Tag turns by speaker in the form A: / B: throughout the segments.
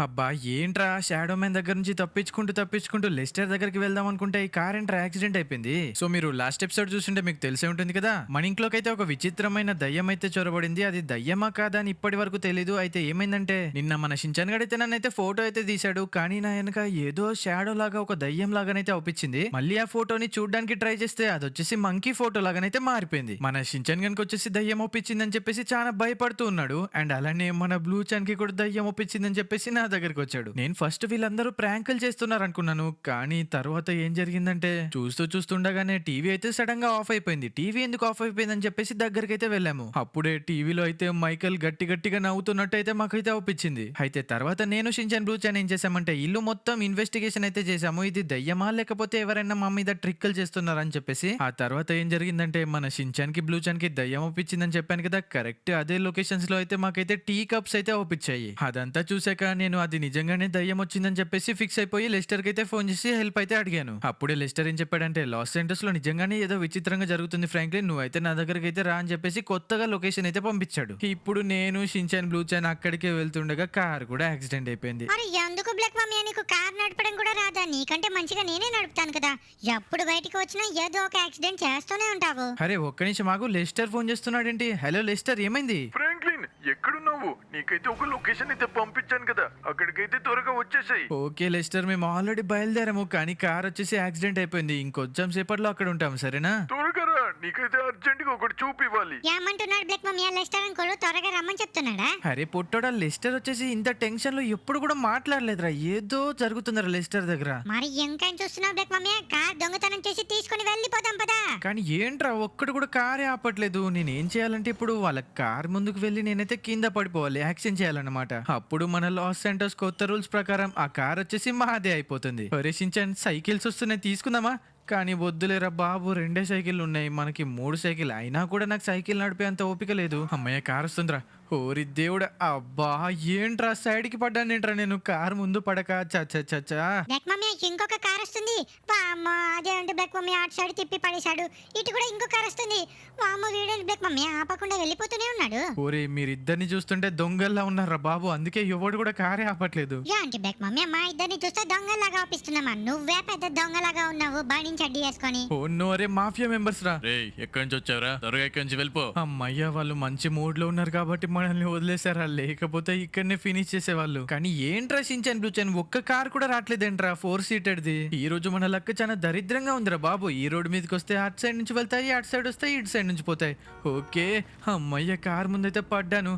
A: అబ్బా! ఏంట్రా shadow man దగ్గర నుంచి తప్పించుకుంటూ లెస్టర్ దగ్గరికి వెళ్దాం అనుకుంటే ఈ కార్ ఏంట్రా యాక్సిడెంట్ అయిపోయింది. సో మీరు లాస్ట్ ఎపిసోడ్ చూసుంటే మీకు తెలిసే ఉంటుంది కదా! మన ఇంట్లోకైతే ఒక విచిత్రమైన దయ్యం అయితే చొరబడింది. అది దయ్యమా కాదా అని ఇప్పటి వరకు తెలీదు. అయితే ఏమైందంటే నిన్న మన షించాన్ గడైతే నన్నైతే ఫోటో అయితే తీశాడు. కానీ నా వెనక ఏదో షాడో లాగా ఒక దయ్యం లాగానైతే అవుపించింది. మళ్ళీ ఆ ఫోటోని చూడడానికి ట్రై చేస్తే అదొచ్చేసి మంకీ ఫోటో లాగానైతే మారిపోయింది. మన షించాన్ గనికి వచ్చేసి దయ్యం ఒప్పించిందని చెప్పేసి చాలా భయపడుతూ ఉన్నాడు. అండ్ అలానే మన బ్లూ చాన్ కి కూడా దయ్యం ఒప్పించిందని చెప్పేసి నా దగ్గరికి వచ్చాడు. నేను ఫస్ట్ వీళ్ళందరూ ప్రాంకులు చేస్తున్నారు అనుకున్నాను. కానీ తర్వాత ఏం జరిగిందంటే చూస్తుండగానే టీవీ అయితే సడన్ గా ఆఫ్ అయిపోయింది. టీవీ ఎందుకు ఆఫ్ అయిపోయిందని చెప్పేసి దగ్గరికి అయితే వెళ్ళాము. అప్పుడే టీవీలో అయితే మైకల్ గట్టిగా నవ్వుతున్నట్టు అయితే మాకైతే అవుపించింది. అయితే తర్వాత నేను షించాన్ బ్లూ చాన్ ఏం చేశామంటే ఇల్లు మొత్తం ఇన్వెస్టిగేషన్ అయితే చేశాము. ఇది దయ్యమా లేకపోతే ఎవరైనా మా మీద ట్రిక్కులు చేస్తున్నారని చెప్పేసి. ఆ తర్వాత ఏం జరిగిందంటే మన షించాన్ కి బ్లూ చాన్ కి దయ్యం ఒప్పించిందని చెప్పాను కదా, కరెక్ట్ అదే లొకేషన్స్ లో అయితే మాకైతే టీ కప్స్ అయితే ఒప్పించాయి. అదంతా చూసాక నేను అది నిజంగానే దయ్యం వచ్చిందని చెప్పేసి ఫిక్స్ అయిపోయి లెస్టర్ కి అయితే ఫోన్ చేసి హెల్ప్ అయితే అడిగాను. అప్పుడే లెస్టర్ ఏం చెప్పాడంటే లాస్ ఏంజల్స్ లో నిజంగానే ఏదో విచిత్రంగా జరుగుతుంది ఫ్రాంక్లిన్, నువ్వైతే నా దగ్గరికి అయితే రా అని చెప్పేసి కొత్తగా లొకేషన్ అయితే పంపించాడు. ఇప్పుడు నేను షించాన్ బ్లూ చాన్ అక్కడికే వెళ్తుండగా కార్ కూడా యాక్సిడెంట్ అయిపోయింది.
B: మరి ఎందుకు బ్లాక్ మమ్మీ నీకు కార్ నడపడం కూడా రాదా? నీకంటే మంచిగా నేనే నడుపుతాను కదా. ఎప్పుడు బయటికి వచ్చినా ఏదో ఒక యాక్సిడెంట్ చేస్తూనే ఉంటావు.
A: అరే ఒక్క నిమిషం ఆగు, లెస్టర్ ఫోన్ చేస్తున్నాడేంటి? హలో లెస్టర్, ఏమైంది?
C: ఫ్రాంక్లిన్ ఎక్కడున్నావు? నీకైతే ఒక లొకేషన్ అయితే పంపించాను కదా, అక్కడికైతే త్వరగా వచ్చేసాయి.
A: ఓకే లెస్టర్, మేము ఆల్రెడీ బయలుదేరాము కానీ కార్ వచ్చేసి యాక్సిడెంట్ అయిపోయింది. ఇంకొంచెం సేపట్లో అక్కడ ఉంటాం, సరేనా?
C: త్వరగా రా, నీకైతే అర్జెంట్ గా ఒకటి చూపివ్వాలి.
B: ఏమంటున్నాడు బ్లాక్ మమ్మీ? రెస్టారెంట్ కూడా త్వరగా రమ్మని చెప్తున్నాడా?
A: అరే పొట్టోడా, లెస్టర్ వచ్చేసి ఇంత టెన్షన్ లో ఎప్పుడు కూడా మాట్లాడలేదురా. ఏదో జరుగుతుందిరా లెస్టర్ దగ్గర.
B: మరి ఇంకేం చూస్తున్నావు బ్లాక్ మమ్మీ? కార్ దొంగతనం చేసి తీసుకుని వెళ్ళిపోదాం పదా.
A: కానీ ఏంట్రా ఒక్కడు కూడా కారే ఆపట్లేదు. నేనేం చేయాలంటే ఇప్పుడు వాళ్ళ కార్ ముందుకు వెళ్ళి నేనైతే కింద పడిపోవాలి, యాక్షన్ చేయాలన్నమాట. అప్పుడు మన లాస్ సెంటర్స్ కొత్త రూల్స్ ప్రకారం ఆ కార్ వచ్చేసి మాదే అయిపోతుంది. పరీక్షించండి, సైకిల్స్ వస్తున్నాయి తీసుకుందామా? కానీ వద్దులేరా బాబు, 2 సైకిల్ ఉన్నాయి, మనకి 3 సైకిల్ అయినా కూడా నాకు సైకిల్ నడిపే అంత ఓపిక లేదు. అమ్మయ్య కార్ వస్తుందిరా. ఓరి దేవుడా, అబ్బా ఏంట్రా సైడ్ కి పడ్డానేంట్రా నేను, కార్ ముందు పడక. చచ్చా
B: బ్లాక్ మమ్మీ ఇంకొక కార్ వస్తుంది. వామ్మ, అదేంటి బ్లాక్ మమ్మీ అటు సైడ్ తిప్పి పడేశాడు. ఇటు కూడా ఇంకో కార్ వస్తుంది. వామ్మ, వీడేంటి బ్లాక్ మమ్మీ ఆపకుండా వెళ్ళిపోతూనే ఉన్నాడు.
A: ఓరే మీరిద్దరిని చూస్తుంటే దొంగల్లా ఉన్నారా బాబు, అందుకే ఎవడు కూడా కారే ఆపట్లేదు.
B: ఏంటి బ్లాక్ మమ్మీ మా ఇద్దరిని చూస్తే దొంగలాగా ఆపిస్తున్నామా? నువ్వే పెద్ద దొంగలాగా ఉన్నావు బండి చెడ్డి వేసుకొని.
A: ఓ నో, అరే మాఫియా మెంబర్స్ రా.
C: రేయ్ ఎక్కడి నుంచి వచ్చావురా? త్వరగా ఇక్కడి నుంచి వెళ్ళిపో.
A: అమ్మయ్య, వాళ్ళు మంచి మూడ్ లో ఉన్నారు కాబట్టి మనల్ని వదిలేసారా, లేకపోతే ఇక్కడనే ఫినిష్ చేసేవాళ్ళు. కానీ ఏంట్రా షించాన్ బ్లూ చాన్ ఒక్క కార్ కూడా రావట్లేదేంట్రా 4 సీటెడ్ది. ఈ రోజు మన లక్క చాలా దరిద్రంగా ఉందిరా బాబు. ఈ రోడ్ మీదకి వస్తే అటు సైడ్ నుంచి వెళ్తాయి, అటు సైడ్ వస్తే ఇటు సైడ్ నుంచి పోతాయి. ఓకే అమ్మయ్య, కార్ ముందైతే పడ్డాను.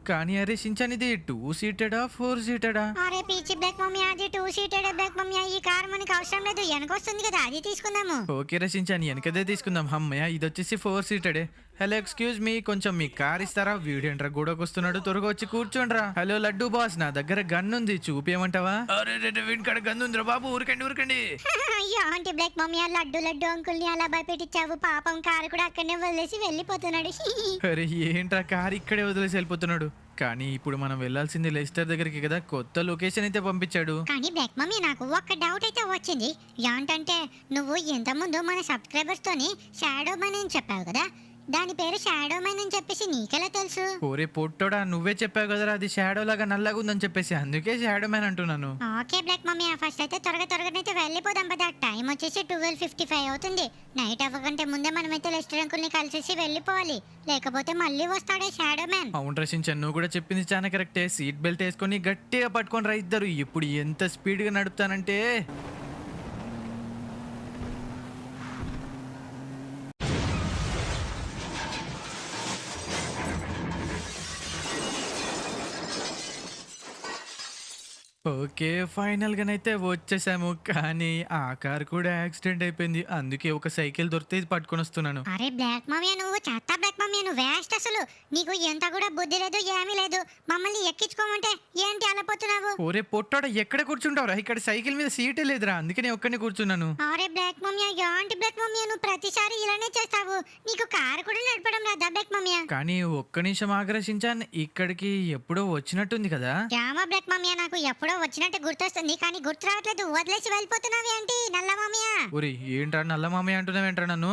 A: కానీ అరే షించాన్, ఇది 2 సీటెడా 4 సీటెడా?
B: అరే పీచి బ్లాక్ మమ్మీ, అది 2 సీటెడ్ బ్లాక్ మమ్మీ. ఈ కార్ మనకి అవసరం లేదు, వెనకొస్తుంది కదా, అది తీసుకుందాము.
A: ఓకే రా షించాన్, వెనకదే తీసుకుందాం. అమ్మయ్య, ఇది వచ్చేసి 4 సీటెడే. హలో ఎక్స్క్యూజ్ మీ, కొంచెం మీ కార్ ఇస్తారా? వీడేంట్రా గూడకు వస్తున్నాడు, త్వరగా వచ్చి కూర్చోండ్రా. హలో లడ్డు బాస్, నా దగ్గర గన్ ఉంది, చూపియమంటావా?
C: అరే వీడికాడ గన్ను ఉందిరా బాబు, ఊరకండి.
B: అయ్యో ఆంటీ బ్లాక్ మమ్మీ, ఆ లడ్డు అంకుల్ ని అలా భయపెట్టించావు. పాపం కారు కూడా అక్కడనే వదిలేసి వెళ్ళిపోతున్నాడు.
A: అరే ఏంట్రా కార్ ఇక్కడే వదిలేసి వెళ్ళిపోతున్నాడు. కానీ ఇప్పుడు మనం వెళ్ళాల్సింది లెస్టర్ దగ్గరికి కదా, కొత్త లొకేషన్ అయితే పంపించాడు.
B: కానీ బ్లాక్ మమ్మీ నాకు ఒక్క డౌట్ అయితే వచ్చింది. ఏంటంటే నువ్వు ఇంత ముందు మన సబ్స్క్రైబర్స్ తోని షాడో మ్యాన్ అని చెప్పావు కదా, దాని పేరు షాడో మ్యాన్ అని చెప్పేసి నీకెలా తెలుసు?
A: ఓరే పొట్టోడా, నువ్వే చెప్పావు కదరా అది షాడో లాగా నల్లగా ఉందని చెప్పేసి, అందుకే షాడో మ్యాన్ అంటున్నాను.
B: ఓకే బ్లాక్ మమ్మీ, ఫస్ట్ అయితే త్వరగానైతే వెళ్ళిపోదాం పదా. టైం వచ్చేసి 12:55 అవుతుంది. నైట్ అవ్వకంటే ముందే మనమైతే లెస్టర్ అంకుల్ ని కలిసేసి వెళ్ళిపోవాలి, లేకపోతే మళ్ళీ వస్తాడే షాడో మ్యాన్.
A: అవును రచించాను, నువ్వు కూడా చెప్పింది చాలా కరెక్టే. సీట్ బెల్ట్ వేసుకొని గట్టిగా పట్టుకొని రా ఇద్దరు. ఇప్పుడు ఎంత స్పీడ్ గా నడుపుతానంటే ఓకే ఫైనల్ గానైతే వచ్చేసాము. కానీ ఆ కార్ కూడా యాక్సిడెంట్ అయిపోయింది, అందుకే ఒక సైకిల్ దొరికితే ఇది పట్టుకొని వస్తున్నాను.
B: అరే బ్లాక్ మమ్మీ, నువ్వు చెత్త బ్లాక్ మమ్మీ, నువ్వు వేస్ట్ అసలు. నీకు ఎంత కూడా బుద్ధి లేదు, ఏమీ లేదు. మమ్మల్ని ఎక్కించుకోమంటే ఏంటి అలా పోతున్నావు?
A: ఓరే పొట్టోడ, ఎక్కడ కూర్చుంటావురా? ఇక్కడ సైకిల్ మీద సీటే లేదురా, అందుకే నేను ఒక్కనే కూర్చున్నాను.
B: అరే బ్లాక్ మమ్మీ, ఏంటి బ్లాక్ మమ్మీ, నువ్వు ప్రతిసారి ఇలానే చేస్తావు. నీకు కారు కూడా నడపడం రాదా బ్లాక్ మమ్మీ?
A: కానీ ఒక్క నిమిషం ఆగ్రహించాను, ఇక్కడికి ఎప్పుడో వచ్చినట్టుంది కదా.
B: రామా బ్లాక్ మమ్మీ, నాకు ఎప్పుడో వచ్చినట్టు గుర్తొస్తుంది కానీ గుర్తు రావట్లేదు. వదిలేసి వెళ్ళిపోతున్నావు ఏంటి నల్ల మమ్మీ?
A: ఒరే ఏంట్రా నల్ల మామయ్య అంటున్నావేంట్రా నన్ను?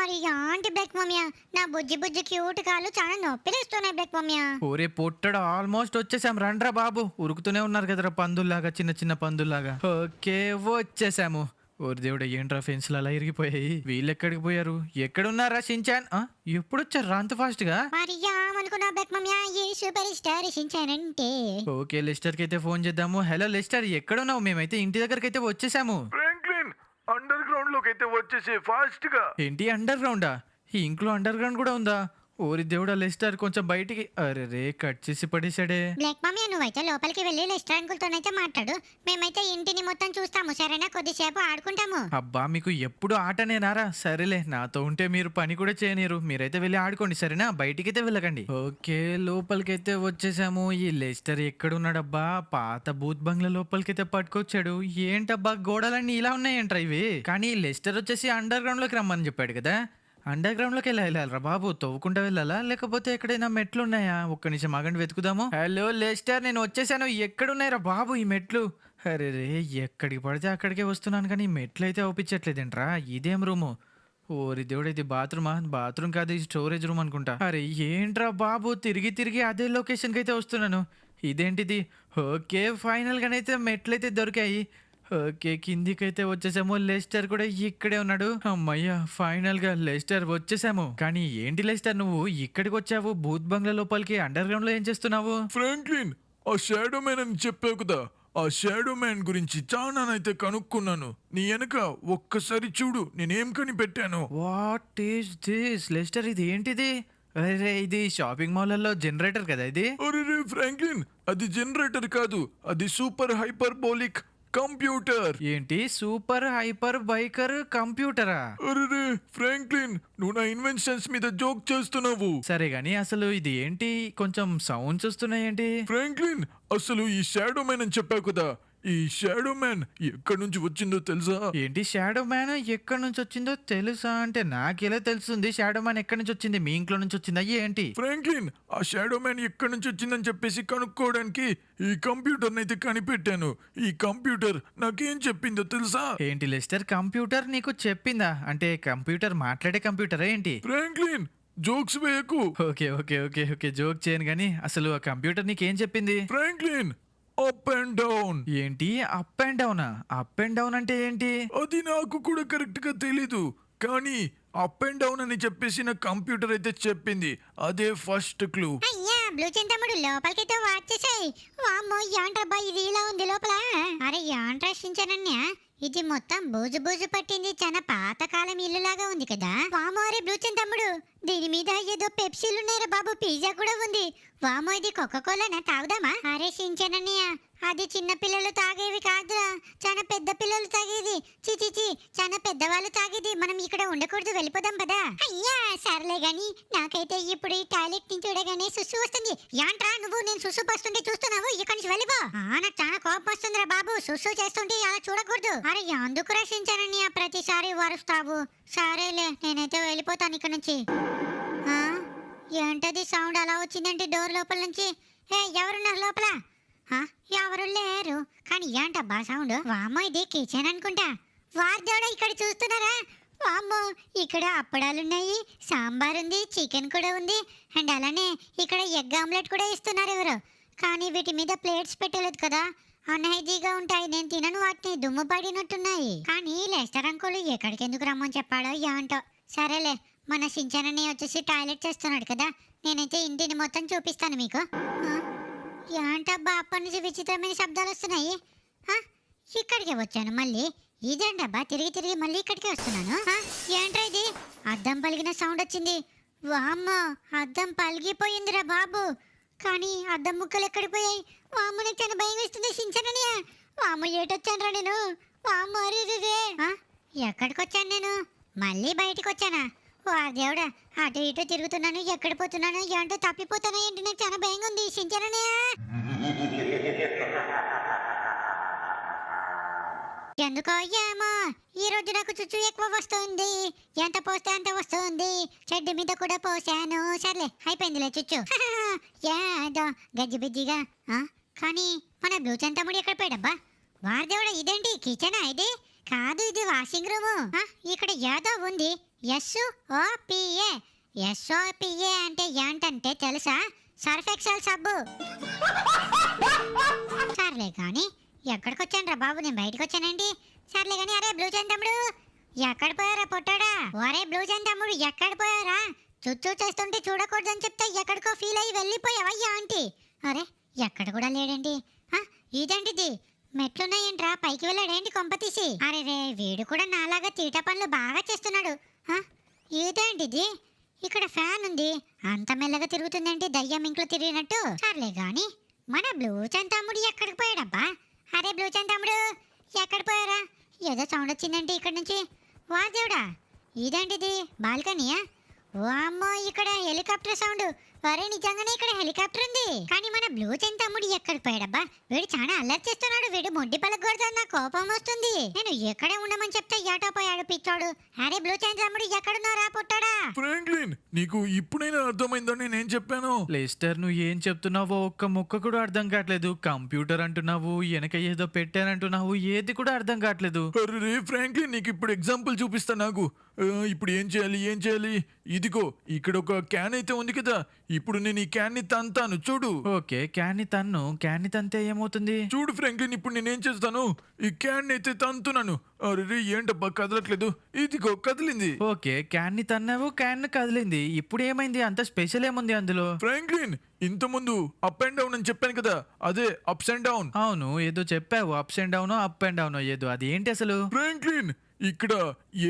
B: మరి యాంటి బ్లాక్ మమ్మీ నా బుజ్జి బుజ్జి క్యూట్ కాళ్ళు చాలా నొప్పిలేస్తున్నాయి బ్లాక్ మమ్మీ.
A: ఓరే పొట్టడు ఆల్మోస్ట్ వచ్చేసాం. రండ్రా బాబు, ఉరుకుతూనే ఉన్నారు కదరా పందుల్లాగా, చిన్న చిన్న పందుల్లాగా. ఓకే వచ్చేసాము. ఓరి దేవుడు, ఏంట్రా ఫెన్స్లు అలా ఇరిగిపోయాయి. వీళ్ళు ఎక్కడికి పోయారు? ఎక్కడున్నారా షించాన్? ఎప్పుడు వచ్చారు అంత ఫాస్ట్ గా?
B: మరి ఏమనుకున్నా బ్లాక్ మమ్మీ ఈ సూపర్ స్టార్ షించానంటే.
A: ఓకే లెస్టర్ కి అయితే ఫోన్ చేద్దాము. హలో లెస్టర్, ఎక్కడున్నావు? మేమైతే ఇంటి దగ్గరికి అయితే వచ్చేసాము.
C: ఫ్రాంక్లిన్ అండర్ గ్రౌండ్ లోకి అయితే వచ్చేసి ఫాస్ట్ గా.
A: ఏంటి అండర్ గ్రౌండా? ఈ ఇంట్లో అండర్ గ్రౌండ్ కూడా ఉందా? ఓరి దేవుడా, లెస్టర్ కొంచెం బయటికి. అరే రే, కట్ చేసి పడేసాడే.
B: బ్లాక్ మమ్మీ నువ్వైతే లోపలికి వెళ్ళి లెస్టర్ అంకుల్తోనైతే మాట్లాడు. మేమైతే ఇంటిని మొత్తం చూస్తాము సరేనా, కొద్దిసేపు ఆడుకుంటాము.
A: అబ్బా, మీకు ఎప్పుడు ఆటనేనారా? సరేలే, నాతో ఉంటే మీరు పని కూడా చేయనీరు. మీరైతే వెళ్ళి ఆడుకోండి సరేనా, బయటికైతే వెళ్ళకండి. ఓకే లోపలికైతే వచ్చేసాము. ఈ లెస్టర్ ఎక్కడున్నాడబ్బా? పాత బూత్ బంగ్లా లోపలికైతే పట్టుకొచ్చాడు. ఏంటబ్బా గోడలన్నీ ఇలా ఉన్నాయంట్రా ఇవి? కానీ లెస్టర్ వచ్చేసి అండర్ గ్రౌండ్ లోకి రమ్మని చెప్పాడు కదా. అండర్ గ్రౌండ్ లోకి వెళ్ళాలరా బాబు? తవ్వుకుంటా వెళ్ళాలా లేకపోతే ఎక్కడైనా మెట్లు ఉన్నాయా? ఒక్క నిమిషం ఆగండి, వెతుకుదాము. హలో లెస్టర్, నేను వచ్చేసాను. ఎక్కడున్నాయిరా బాబు ఈ మెట్లు? అరే రే, ఎక్కడికి పడితే అక్కడికే వస్తున్నాను కానీ ఈ మెట్లు అయితే అవుపించట్లేదేంట్రా? ఇదేం రూము? ఓరి దేవుడు, ఇది బాత్రూమా? బాత్రూమ్ కాదు, ఇది స్టోరేజ్ రూమ్ అనుకుంటా. అరే ఏంట్రా బాబు, తిరిగి తిరిగి అదే లొకేషన్కి అయితే వస్తున్నాను. ఇదేంటిది? ఓకే ఫైనల్ గానైతే మెట్లయితే దొరికాయి. ఓకే కిందికైతే వచ్చేసాము. లెస్టర్ కూడా ఇక్కడే ఉన్నాడు. అమ్మయ్యా, ఫైనల్ గా లెస్టర్ వచ్చేసాము. కానీ ఏంటి లెస్టర్, నువ్వు ఇక్కడికి వచ్చావు? బూత్ బంగ్లా లోపలికి అండర్ గ్రౌండ్ లో ఏం చేస్తున్నావు?
C: ఫ్రాంక్లిన్, ఆ షాడో మ్యాన్ అని చెప్పావు కదా, ఆ షాడో మ్యాన్ గురించి చాలానైతే కనుక్కున్నాను. నీ వెనక ఒక్కసారి చూడు, నేనేం కనిపెట్టాను.
A: What is this Lester? ఇది ఏంటిది? అరే ఇది షాపింగ్ మాల్లలో జనరేటర్ కదా ఇది?
C: అరే ఫ్రాంక్లిన్, అది జనరేటర్ కాదు, అది సూపర్ హైపర్బోలిక్ కంప్యూటర్.
A: ఏంటి సూపర్ హైపర్ బైకర్ కంప్యూటరా?
C: అరే ఫ్రాంక్లిన్, నువ్వు నా ఇన్వెన్షన్స్ మీద జోక్ చేస్తున్నావు.
A: సరే గాని అసలు ఇది ఏంటి? కొంచెం సౌండ్స్ వస్తున్నాయి ఏంటి?
C: ఫ్రాంక్లిన్, అసలు ఈ షాడో మ్యాన్ అని చెప్పావు కదా, ఈ షాడో మ్యాన్ ఎక్కడి నుంచి వచ్చిందో తెలుసా?
A: ఏంటి షాడో మ్యాన్ ఎక్కడి నుంచి వచ్చిందో తెలుసా అంటే నాకెలా తెలుస్తుంది? షాడో మ్యాన్ ఎక్కడి నుంచి వచ్చింది? మీ ఇంట్లో నుంచి వచ్చిందా ఏంటి?
C: ఫ్రాంక్లిన్, ఆ షాడో మ్యాన్ ఎక్కడి నుంచి వచ్చిందని చెప్పేసి కనుక్కోవడానికి ఈ కంప్యూటర్ అయితే కనిపెట్టాను. ఈ కంప్యూటర్ నాకేం చెప్పిందో తెలుసా?
A: ఏంటి లెస్టర్, కంప్యూటర్ నీకు చెప్పిందా? అంటే కంప్యూటర్ మాట్లాడే కంప్యూటరా ఏంటి?
C: ఫ్రాంక్లిన్, జోక్స్ వేయకు.
A: Okay okay okay okay joke చేయను కానీ అసలు ఆ కంప్యూటర్ నీకేం చెప్పింది?
C: Franklin, up and down.
A: ఏంటి అప్ అండ్ డౌనా? అప్ అండ్ డౌన్ అంటే ఏంటి?
C: అది నాకు కూడా కరెక్ట్ గా తెలీదు, కానీ అప్ అండ్ డౌన్ అని చెప్పేసి నా కంప్యూటర్ అయితే చెప్పింది. అదే ఫస్ట్ క్లూ.
B: అయ్యా బ్లూ చింతముడు లోపలికైతే వచ్చేసాయి. వామ్మో యాంట్రబ్బా, ఇది ఇలా ఉంది లోపల. అరే యాంట్రా షించానన్య, ఇది మొత్తం బూజు బూజు పట్టింది. చాలా పాతకాలం ఇల్లులాగా ఉంది కదా. వామో అరే బ్లూ చింతముడు, దీని మీద ఏదో పెప్సీలు ఉన్నారా బాబు, పిజ్జా కూడా ఉంది. వామో ఇది కోకోకోలానా, తాగుదామా? అరే షించానన్నయ్య, అది చిన్న పిల్లలు తాగేవి కాదురా, చాలా పెద్ద పిల్లలు తాగేది. చిచిచి, చాలా పెద్దవాళ్ళు తాగేది. మనం ఇక్కడ ఉండకూడదు, వెళ్ళిపోదాం పదా. అయ్యా సర్లే గాని, నాకైతే ఇప్పుడు ఈ టాయిలెట్ ని చూడగానే సుస్సు వస్తుంది. యాంట్రా నువ్వు నేను సుస్సు పస్తుంటే చూస్తున్నావు, ఇక్కడి నుంచి వెళ్ళిపో. నాకు చాలా కోపం వస్తుందిరా బాబు, సుస్సు చేస్తుంటే అలా చూడకూడదు. అరే ఎందుకు రక్షించానని ప్రతిసారి వరుస్తావు? సరేలే, నేనైతే వెళ్ళిపోతాను ఇక్కడ నుంచి. ఏంటది సౌండ్ అలా వచ్చిందంటే డోర్ లోపల నుంచి? ఎవరున్నారు లోపల? ఎవరు లేరు, కానీ ఏంటబ్బా సౌండ్? వామ్మో ఇది కిచెన్ అనుకుంటా. వార్దేవుడా, ఇక్కడ చూస్తున్నారా? వామ్మో, ఇక్కడ అప్పడాలున్నాయి, సాంబార్ ఉంది, చికెన్ కూడా ఉంది, అండ్ అలానే ఇక్కడ ఎగ్ ఆమ్లెట్ కూడా ఇస్తున్నారు ఎవరు. కానీ వీటి మీద ప్లేట్స్ పెట్టలేదు కదా, అన్హైజీగా ఉంటాయి. నేను తినను వాటిని, దుమ్ము పడినట్టున్నాయి. కానీ లెస్టర్ అంకుల్ ఎక్కడికి ఎందుకు రమ్మని చెప్పాడో ఏంటో. సరేలే, మన సించనని వచ్చేసి టాయిలెట్ చేస్తున్నాడు కదా, నేనైతే ఇంటిని మొత్తం చూపిస్తాను మీకు. ఏంటబ్బా అప్పటి నుంచి విచిత్రమైన శబ్దాలు వస్తున్నాయి. ఇక్కడికే వచ్చాను మళ్ళీ. ఇదేంటబ్బా తిరిగి తిరిగి మళ్ళీ ఇక్కడికే వస్తున్నాను. ఏంట్రా ఇది? అద్దం పలిగిన సౌండ్ వచ్చింది. వామ్మో, అద్దం పలిగిపోయిందిరా బాబు. కానీ అద్దం ముక్కలు ఎక్కడికి పోయాయి? వామ్మ, నాకు చాలా భయం వేస్తుంది సించనని. వామ్మ, ఏటొచ్చాను రా నేను. వామ్మ, అరే ఎక్కడికి వచ్చాను నేను? మళ్ళీ బయటకు వచ్చానా? దేవుడా, అటు ఇటు తిరుగుతున్నాను, ఎక్కడ పోతున్నాను ఏంటో తప్పిపోతాను ఏంటి? నాకు చాలా భయంగా ఉంది సించనని. ఎందుకో ఏమో ఈ రోజు నాకు చుచ్చు ఎక్కువ వస్తుంది. ఎంత పోస్తే అంత వస్తుంది. చెడ్డి మీద కూడా పోసాను. సర్లే, అయిపోయిందిలే చుచ్చు. ఏదో గజ్జిబిజ్జిగా. కానీ మన బ్లూ చంతముడి ఎక్కడ పోయాడబ్బా? వారదేవుడా, ఇదేంటి కిచెనా ఇది? కాదు, ఇది వాషింగ్ రూము. ఇక్కడ ఏదో ఉంది. SOPA. SOPA అంటే ఏంటంటే తెలుసా? సర్ఫ్ ఎక్సెల్ సబ్బు. సర్లే కానీ ఎక్కడికి రా బాబు, నేను బయటకు వచ్చానండి. సర్లే కానీ అరే బ్లూ చైన్ తమ్ముడు ఎక్కడ పోయారా పొట్టాడా? ఒరే బ్లూ చైన్ తమ్ముడు ఎక్కడ పోయారా? చుట్టూ చేస్తుంటే చూడకూడదని చెప్తే ఎక్కడికో ఫీల్ అయ్యి వెళ్ళిపోయావయ్యా ఆంటీ. అరే ఎక్కడ కూడా లేడండి. ఇదేంటిది మెట్లున్నాయేంట్రా, పైకి వెళ్ళాడేంటి కొంపతీసి? అరే రే వీడు కూడా నాలాగా తీట పనులు బాగా చేస్తున్నాడు. ఇదేంటిది ఇక్కడ ఫ్యాన్ ఉంది, అంత మెల్లగా తిరుగుతుందేంటి దయ్యం ఇంట్లో తిరిగినట్టు? సర్లే గాని మన బ్లూ చైన్ తమ్ముడు ఎక్కడికి పోయాడబ్బా? అరే బ్లూ చైన్ తమ్ముడు ఎక్కడ పోయారా? ఏదో సౌండ్ వచ్చిందంటే ఇక్కడ నుంచి. వా దేవుడా ఇదేంటిది బాల్కనీయా? ఓ అమ్మో ఇక్కడ హెలికాప్టర్ సౌండ్. అరే నిజంగానే ఇక్కడ హెలికాప్టర్ ఉంది. కానీ మన బ్లూ చైన్ తమ్ముడు ఎక్కడికి పోయాడబ్బా? వీడు చాలా అల్లరి చేస్తున్నాడు. వీడు మొడ్డి పలకూడదని నాకు కోపం వస్తుంది. నేను ఎక్కడే ఉండమని చెప్తే ఏటో పోయాడు పిచ్చోడు. అరే బ్లూ చైన్ తమ్ముడు ఎక్కడున్నారా పుట్టాడా?
C: ఫ్రాంక్లిన్ నీకు ఇప్పుడైనా అర్థమైందని నేను చెప్పాను.
A: లెస్టర్ నువ్వు ఏం చెప్తున్నావో ఒక్క ముక్క కూడా అర్థం కావట్లేదు. కంప్యూటర్ అంటున్నావు, వెనక ఏదో పెట్టానంటున్నావు, ఏది కూడా అర్థం కావట్లేదు.
C: అరే ఫ్రాంక్లిన్ నీకు ఇప్పుడు ఎగ్జాంపుల్ చూపిస్తా. నాకు ఇప్పుడు ఏం చేయాలి? ఇదిగో ఇక్కడ ఒక క్యాన్ అయితే ఉంది కదా, ఇప్పుడు నేను ఈ క్యాన్ ని తంతాను చూడు.
A: ఓకే క్యాన్ని తంతే ఏమవుతుంది?
C: చూడు ఫ్రాంక్లిన్ ఇప్పుడు నేనేం చేస్తాను, ఈ క్యాన్ అయితే తంతున్నాను. అరే ఏంటబ్బా కదలట్లేదు, ఇదిగో కదిలింది.
A: ఓకే క్యాన్ని తన్నావు, క్యాన్ కదిలింది. ఇప్పుడు ఏమైంది? అంత స్పెషల్ ఏముంది అందులో?
C: ఫ్రాంక్లిన్ ఇంత ముందు అప్ అండ్ డౌన్ అని చెప్పాను కదా, అదే అప్స్ అండ్ డౌన్.
A: అవును ఏదో చెప్పావు, apps and down up and down ఏదో, అది ఏంటి అసలు?
C: ఫ్రాంక్లిన్ ఇక్కడ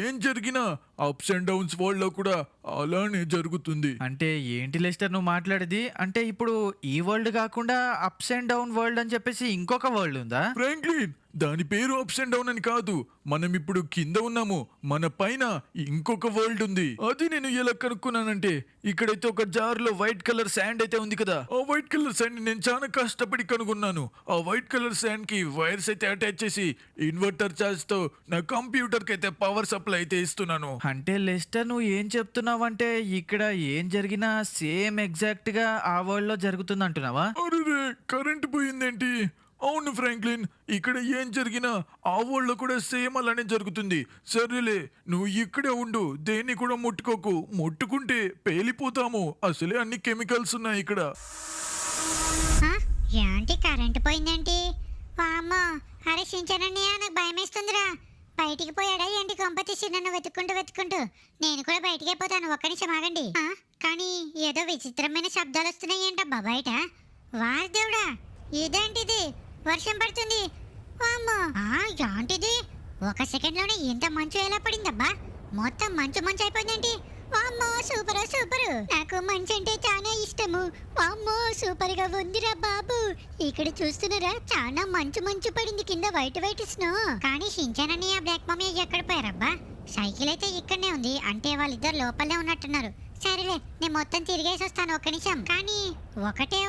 C: ఏం జరిగినా అప్స్ అండ్ డౌన్స్ వరల్డ్ లో కూడా అలానే జరుగుతుంది.
A: అంటే ఏంటి లెస్టర్ నువ్వు మాట్లాడేది? అంటే ఇప్పుడు ఈ వరల్డ్ కాకుండా అప్స్ అండ్ డౌన్ వరల్డ్ అని చెప్పేసి ఇంకొక వరల్డ్ ఉందా?
C: ఫ్రాంక్లిన్ దాని పేరు అప్స్ అండ్ డౌన్ అని కాదు, మనం ఇప్పుడు కింద ఉన్నాము, మన పైన ఇంకొక వరల్డ్ ఉంది. అది నేను ఎలా కనుక్కున్నానంటే ఇక్కడైతే ఒక జార్ లో వైట్ కలర్ శాండ్ అయితే ఉంది కదా, ఆ వైట్ కలర్ శాండ్ నేను చాలా కష్టపడి కనుగొన్నాను. ఆ వైట్ కలర్ శాండ్ కి వైర్స్ అయితే అటాచ్ చేసి ఇన్వర్టర్ ఛార్జ్ తో నా కంప్యూటర్ కి అయితే పవర్ సప్లై అయితే ఇస్తున్నాను.
A: అంటే లెస్టర్ నువ్వు ఏం చెప్తున్నావు అంటే ఇక్కడ ఏం జరిగినా సేమ్ ఎగ్జాక్ట్ గా ఆ వరల్డ్ లో జరుగుతుంది అంటున్నావా?
C: అరే కరెంట్ పోయిందేంటి? అవును ఫ్రాంక్లిన్ ఇక్కడ ఏం జరిగినా ఆ ఊళ్ళో కూడా సేమ్ అలానే జరుగుతుంది. సరేలే నువ్వు ఇక్కడే ఉండు, దేన్ని కూడా ముట్టుకోకు, ముట్టుకుంటే పేలిపోతాము. అసలే అన్ని కెమికల్స్ ఉన్నాయి ఇక్కడ.
B: ఏంటి కరెంట్ పోయిందేంటి? వామ్మో అరే సించనన్నయ్య నాకు భయం వేస్తుందిరా. బయటికి పోయాడా ఏంటి కొంపతీసి నన్ను వెతుక్కుంటూ? నేను కూడా బయటికే పోతాను, ఒక్క నిమిషం ఆగండి. కానీ ఏదో విచిత్రమైన శబ్దాలు వస్తున్నాయి ఏంటబ్బా బయట? వాసుదేవుడా ఇదేంటిది? వర్షం పడుతుంది. వామ్మో ఏంటిది? ఒక సెకండ్ లోనే ఇంత మంచు ఎలా పడిందబ్బా? మొత్తం మంచు అయిపోయిందేంటి? వామ్మో సూపరు. నాకు మంచు అంటే చాలా ఇష్టము. వామ్మో సూపర్ గా ఉందిరా బాబు. ఇక్కడ చూస్తున్నారా చాలా మంచు పడింది కింద, వైట్ స్నో. కానీ షించానని ఆ బ్లాక్ మమ్మీ ఎక్కడ పోయారబ్బా? సైకిల్ అయితే ఇక్కడనే ఉంది, అంటే వాళ్ళిద్దరు లోపలే ఉన్నట్టున్నారు. సరేలే నేను మొత్తం తిరిగేసి వస్తాను, ఒక్క నిమిషం. కానీ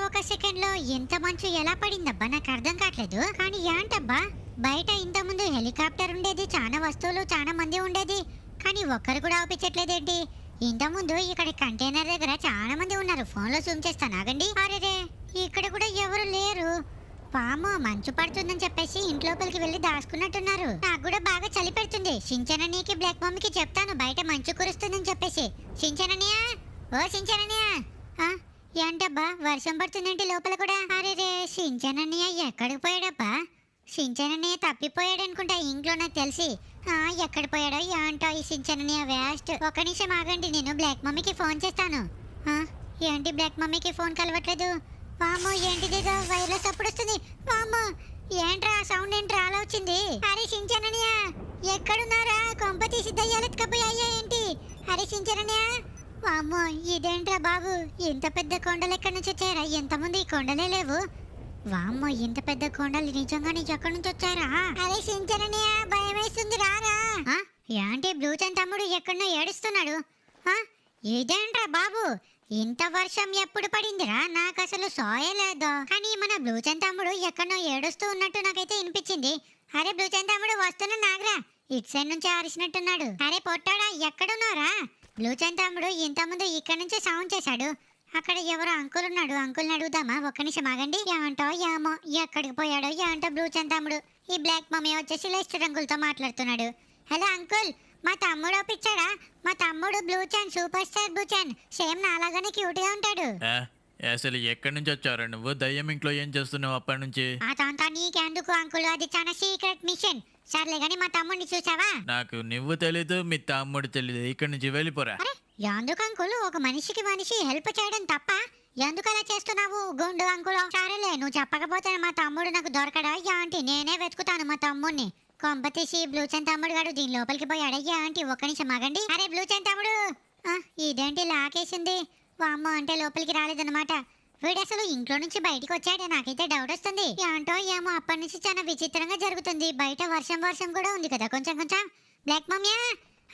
B: ఒక సెకండ్ లో ఎంత మంచు ఎలా పడిందబ్బా నాకు అర్థం కావట్లేదు. కానీ ఏంటబ్బా బయట ఇంత ముందు హెలికాప్టర్ ఉండేది, చాలా వస్తువులు చాలా మంది ఉండేది, కానీ ఒక్కరు కూడా ఆపించట్లేదేంటి? ఇంత ముందు ఇక్కడ కంటైనర్ దగ్గర చాలా మంది ఉన్నారు. ఫోన్ లో జూమ్ చేస్తాను ఆగండి. అరే ఇక్కడ కూడా ఎవరు లేరు. పాము మంచు పడుతుందని చెప్పేసి ఇంట్లోపలికి వెళ్ళి దాచుకున్నట్టున్నారు. నాకు కూడా బాగా చలి పెడుతుంది. సించనన్నయ్యకి బ్లాక్ మమ్మీకి చెప్తాను బయట మంచు కురుస్తుందని చెప్పేసి. సించనన్నయ్య ఓ సించనన్నయ్య ఏంటబ్బా వర్షం పడుతుందంటే లోపల కూడా? అరే సించనన్నయ్య ఎక్కడికి పోయాడబ్బా? సించనన్నయ్య తప్పిపోయాడు అనుకుంటా ఇంట్లో నాకు తెలిసి. ఎక్కడ పోయాడో ఏంటో ఈ సించనన్నయ్య వేస్ట్. ఒక నిమిషం ఆగండి, నేను బ్లాక్ మమ్మీకి ఫోన్ చేస్తాను. ఏంటి బ్లాక్ మమ్మీకి ఫోన్ కలవట్లేదు? వామ్మో ఏంటిది వైర్లెస్ అప్పుడు వస్తుంది. వామ్మో ఏంట్రా సౌండ్ ఏంట్రా అలా వచ్చింది? అరే సించనన్నయ్య ఎక్కడున్నారా? కొంప తీసి దయ్యాలు ఎత్తుకపోయాయా ఏంటి? అరే సించనన్నయ్య వామ్మో ఇదేంట్రా బాబు, ఇంత పెద్ద కొండలు ఎక్కడి నుంచి వచ్చారా? ఎంతమంది ఈ కొండలే లేవు. వామ్మో ఇంత పెద్ద కొండలు నిజంగానే ఎక్కడి నుంచి వచ్చారా? అరే సించనన్నయ్య భయం వేస్తుంది రారా. ఏంటి బ్లూ చైన్ తమ్ముడు ఎక్కడో ఏడుస్తున్నాడు? ఇదేంట్రా బాబు ఇంత వర్షం ఎప్పుడు పడిందిరా? నాకు అసలు సోయలేదు. కానీ మన బ్లూ చైన్ తమ్ముడు ఎక్కడో ఏడుస్తూ ఉన్నట్టు నాకైతే వినిపించింది. అరే బ్లూ చైన్ తమ్ముడు వస్తున్నా నాగరా, ఇటు సైడ్ నుంచి అరిసినట్టున్నాడు. అరే పొట్టాడా ఎక్కడున్నారా? బ్లూ చైన్ తమ్ముడు ఇంతకుముందు ఇక్కడ నుంచి సౌండ్ చేశాడు. అక్కడ ఎవరో అంకుల్ ఉన్నాడు, అంకుల్ని అడుగుదామా? ఒక్క నిమిషం ఆగండి. ఏంటో ఏమో ఎక్కడికి పోయాడో ఏంటో బ్లూ చైన్ తమ్ముడు. ఈ బ్లాక్ మమ్మీ వచ్చేసి లెస్టర్ అంకుల్తో మాట్లాడుతున్నాడు. హలో అంకుల్ మా తమ్ముడు ఒప్పించాడా? మా తమ్ముడు బ్లూ చాన్, సూపర్ స్టార్ బ్లూ చాన్, సేమ్ నాలాగానే క్యూట్ గా ఉంటాడు.
C: అసలు ఎక్కడి నుంచి వచ్చారా నువ్వు? దయ్యం ఇంట్లో ఏం చేస్తున్నావు అప్పటి నుంచి?
B: అదంతా నీకెందుకు అంకుల్, అది చాలా సీక్రెట్ మిషన్. సర్లే గాని మా తమ్ముడిని చూసావా?
C: నాకు నువ్వు తెలీదు, మీ తమ్ముడు తెలీదు. ఇక్కడి నుంచి వెళ్ళిపోరా.
B: అరే ఎందుకు అంకుల్, ఒక మనిషికి మనిషి హెల్ప్ చేయడం తప్ప? ఎందుకు అలా చేస్తున్నావు గుండు అంకుల్? సరేలే, నువ్వు చెప్పకపోతే మా తమ్ముడు నాకు దొరకడా యాంటీ? నేనే వెతుకుతాను మా తమ్ముడిని. కొంపతీసి బ్లూ చంద్ తమ్ముడు గారు దీని లోపలికి పోయి అడయ్యా ఆంటీ, ఒక్క నిమిషం ఆగండి. అరే బ్లూ చంద్ తమ్ముడు, ఇదేంటి లాకేసింది? వామ్మ, అంటే లోపలికి రాలేదన్నమాట. వీడు అసలు ఇంట్లో నుంచి బయటికి వచ్చాడే, నాకైతే డౌట్ వస్తుంది. ఏంటో ఏమో అప్పటి నుంచి చాలా విచిత్రంగా జరుగుతుంది. బయట వర్షం కూడా ఉంది కదా కొంచెం కొంచెం. బ్లాక్ మమ్యా,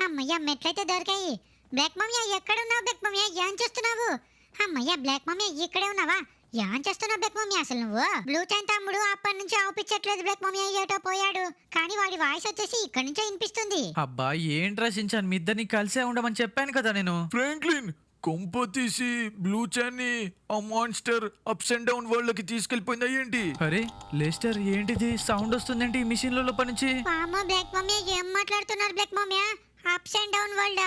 B: అమ్మయ్య మెట్లయితే దొరికాయి. బ్లాక్ మమ్యా ఎక్కడున్నావు? బ్లాక్ మమ్యా ఏం చేస్తున్నావు? అమ్మయ్య బ్లాక్ మమ్యా ఇక్కడే ఉన్నావా? ఏం చేస్తున్నావు బ్లాక్ మమ్యా అసలు నువ్వు? బ్లూ చంద్ తమ్ముడు అప్పటి నుంచి ఆవుపించట్లేదు బ్లాక్ మమ్యా, ఏటో పోయాడు. కానీ వాడి వాయిస్ వచ్చేసి ఇక్కడి నుంచే వినిపిస్తుంది.
A: అబ్బా ఏంట్రా షించాన్, మీ ఇద్దరిని కలిసే ఉండమని చెప్పాను కదా నేను.
C: ఫ్రాంక్లిన్, కొంప తీసి బ్లూ చాన్ని ఆ monster apps and down world లోకి తీసుకెళ్లిపోయిందా ఏంటి?
A: అరే లెస్టర్, ఏంటిది సౌండ్ వస్తుందేంటి ఈ మిషన్ లోపల నుంచి?
B: అమ్మ బ్లాక్ మమ్యా ఏం మాట్లాడుతున్నారు బ్లాక్ మమ్యా? Ups and down world?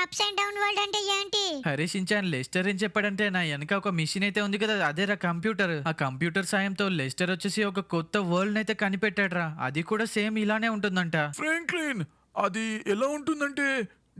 B: Ups and down world అంటే ఏంటి?
A: అరే షించాన్, లెస్టర్ ఏం చెప్పాడంటే నా వెనక ఒక మిషన్ అయితే ఉంది కదా, అదేరా కంప్యూటర్. ఆ కంప్యూటర్ సాయంతో లెస్టర్ వచ్చేసి ఒక కొత్త వరల్డ్ అయితే కనిపెట్టాడ్రా. అది కూడా సేమ్ ఇలానే ఉంటుందంట.
C: ఫ్రాంక్లిన్, అది ఎలా ఉంటుందంటే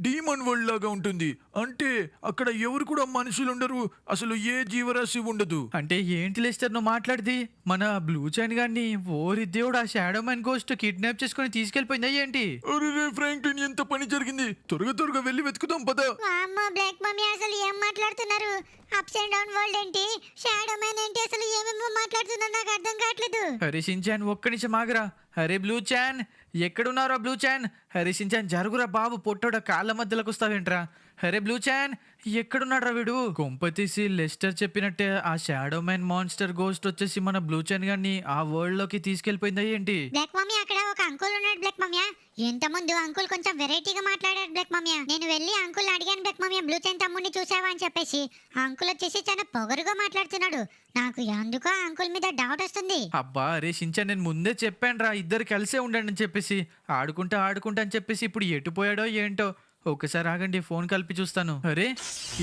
C: డీమన్ వరల్డ్ లాగా ఉంటుంది. అంటే అక్కడ ఎవరు కూడా మనుషులు ఉండరు, అసలు ఏ జీవరాశి ఉండదు.
A: అంటే ఏంటి లెస్టర్ నువ్వు మాట్లాడిది? మన బ్లూ చైన్ గాన్ని ఓరి దేవుడు, ఆ షాడో మ్యాన్ గోస్ట్ కిడ్నాప్ చేసుకుని తీసుకెళ్లిపోయిందా ఏంటి?
C: అరే ఫ్రాంక్లిన్, ఎంత పని జరిగింది! త్వరగా వెళ్ళి వెతుకుదాం పద.
B: అమ్మ బ్లాక్ మమ్మీ అసలు ఏం మాట్లాడుతున్నారు? అప్స్ అండ్ డౌన్ వరల్డ్ ఏంటి, షాడో మ్యాన్ ఏంటి, అసలు ఏమేమో మాట్లాడుతున్నారు, నాకు అర్థం కావట్లేదు.
A: హరి షించాన్ ఒక్క నిమిషం ఆగరా. హరే బ్లూ చాన్, ఎక్కడున్నారా బ్లూ చాన్? హరి షించాన్ జరుగురా బాబు, పొట్టోడ కాళ్ళ మధ్యలోకి వస్తావేంట్రా? హరే బ్లూ చాన్, ఎక్కడున్నాడ్రా వీడు? కొంపతీసి లెస్టర్ చెప్పినట్టే ఆ షాడో మ్యాన్ మాన్స్టర్ గోస్ట్ వచ్చేసి మన బ్లూ చాన్ గాన్ని ఆ వరల్డ్ లోకి తీసుకెళ్లిపోయిందా ఏంటి?
B: బ్లాక్ మమ్మీ, అక్కడ ఒక అంకుల్ ఉన్నాడు బ్లాక్ మమ్మీ. ఇంత ముందు అంకుల్ కొంచెం వెరైటీగా మాట్లాడాడు బ్లాక్ మమ్మీ. నేను వెళ్ళి అంకుల్ అడిగాను బ్లాక్ మమ్మీ, బ్లూ చైన్ తమ్ముడిని చూసావా అని చెప్పేసి. అంకుల్ వచ్చేసి చాలా పొగరుగా మాట్లాడుతున్నాడు. నాకు ఎందుకో అంకుల్ మీద డౌట్ వస్తుంది.
A: అబ్బా అరే షించాన్, నేను ముందే చెప్పానురా ఇద్దరు కలిసే ఉండండి అని చెప్పేసి. ఆడుకుంటా అని చెప్పేసి ఇప్పుడు ఎటు పోయాడో ఏంటో. ఒకసారి ఆగండి, ఫోన్ కలిపి చూస్తాను. అరే